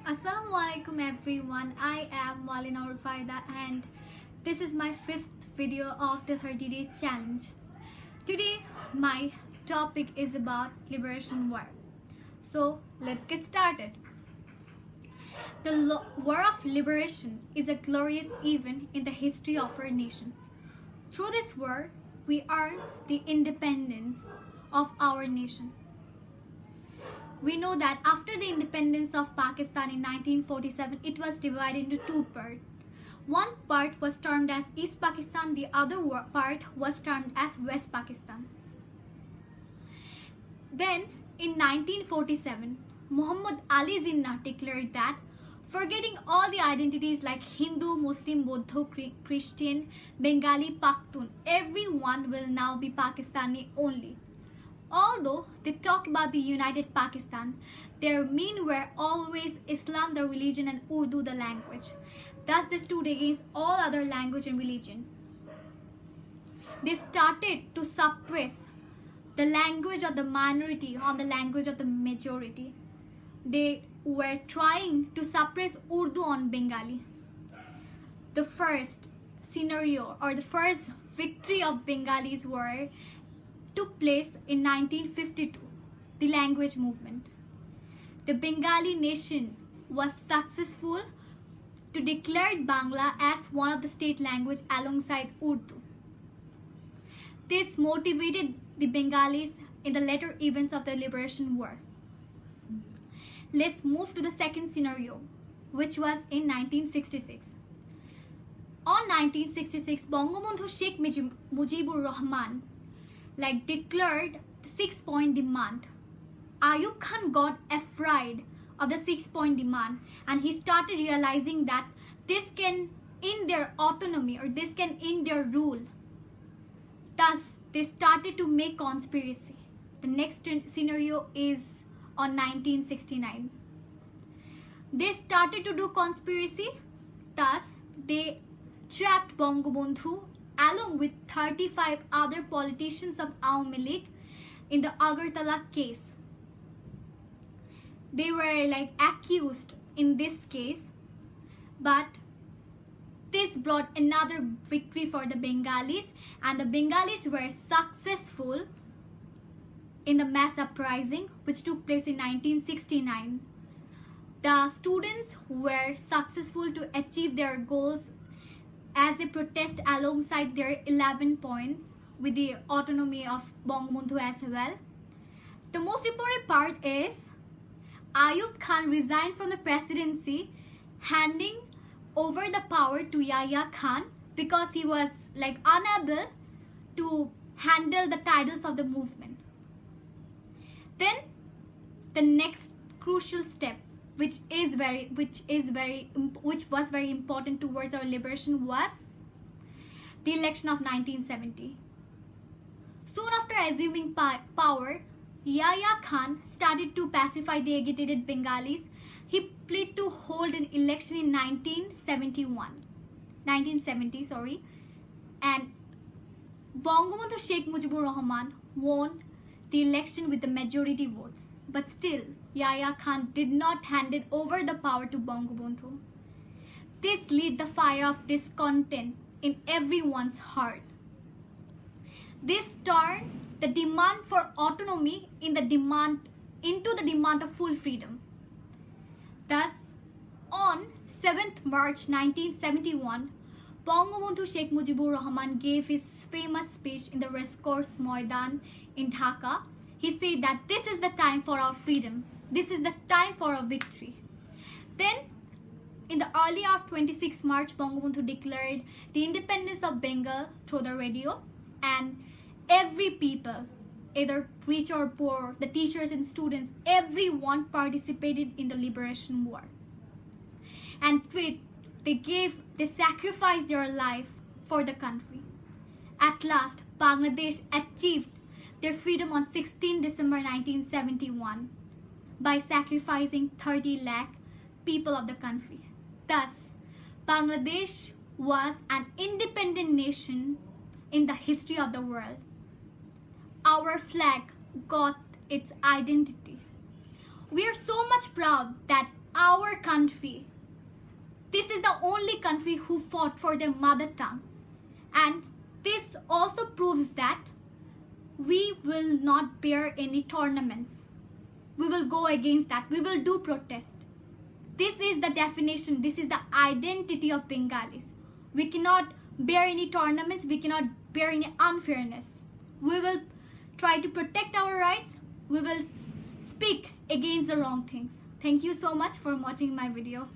Assalamualaikum everyone, I am Wallia Nawor and this is my 5th video of the 30 days challenge. Today my topic is about liberation war. So let's get started. The War of Liberation is a glorious event in the history of our nation. Through this war, we earned the independence of our nation. We know that after the independence of Pakistan in 1947, it was divided into two parts. One part was termed as East Pakistan, the other part was termed as West Pakistan. Then, in 1947, Muhammad Ali Jinnah declared that forgetting all the identities like Hindu, Muslim, Buddha, Christian, Bengali, Pakhtun, everyone will now be Pakistani only. Although they talk about the united Pakistan, their mean were always Islam the religion and Urdu the language. Thus they stood against all other language and religion. They started to suppress the language of the minority on the language of the majority. They were trying to suppress Urdu on Bengali. The first scenario or the first victory of Bengalis took place in 1952, the language movement. The Bengali nation was successful to declare Bangla as one of the state language alongside Urdu. This motivated the Bengalis in the later events of the Liberation War. Let's move to the second scenario, which was in 1966. On 1966, Bangabandhu Sheikh Mujibur Rahman declared the 6-point demand. Ayub Khan got afraid of the 6-point demand and he started realizing that this can end their autonomy or this can end their rule. Thus, they started to make conspiracy. The next scenario is on 1969. They started to do conspiracy. Thus, they trapped Bangabandhu along with 35 other politicians of Awami League in the Agartala case. They were accused in this case, but this brought another victory for the Bengalis, and the Bengalis were successful in the mass uprising which took place in 1969. The students were successful to achieve their goals as they protest alongside their 11 points with the autonomy of Bangabandhu as well. The most important part is Ayub Khan resigned from the presidency, handing over the power to Yahya Khan because he was unable to handle the titles of the movement. Then the next crucial step which was very important towards our liberation was the election of 1970. Soon after assuming power, Yahya Khan started to pacify the agitated Bengalis. He planned to hold an election in 1970, and Bangabandhu Sheikh Mujibur Rahman won the election with the majority votes. But still, Yahya Khan did not hand over the power to Bangabandhu. This lit the fire of discontent in everyone's heart. This turned the demand for autonomy into the demand of full freedom. Thus, on 7th March 1971, Bangabandhu Sheikh Mujibur Rahman gave his famous speech in the Racecourse Maidan in Dhaka. He said that this is the time for our freedom. This is the time for our victory. Then, in the early hour of 26 March, Bangabandhu declared the independence of Bengal through the radio, and every people, either rich or poor, the teachers and students, everyone participated in the liberation war. And they sacrificed their life for the country. At last, Bangladesh achieved their freedom on 16 December 1971 by sacrificing 30 lakh people of the country. Thus, Bangladesh was an independent nation in the history of the world. Our flag got its identity. We are so much proud that our country. This is the only country who fought for their mother tongue. And this also proves that we will not bear any tournaments. We will go against that. We will do protest. This is the definition. This is the identity of Bengalis. We cannot bear any tournaments. We cannot bear any unfairness. We will try to protect our rights. We will speak against the wrong things. Thank you so much for watching my video.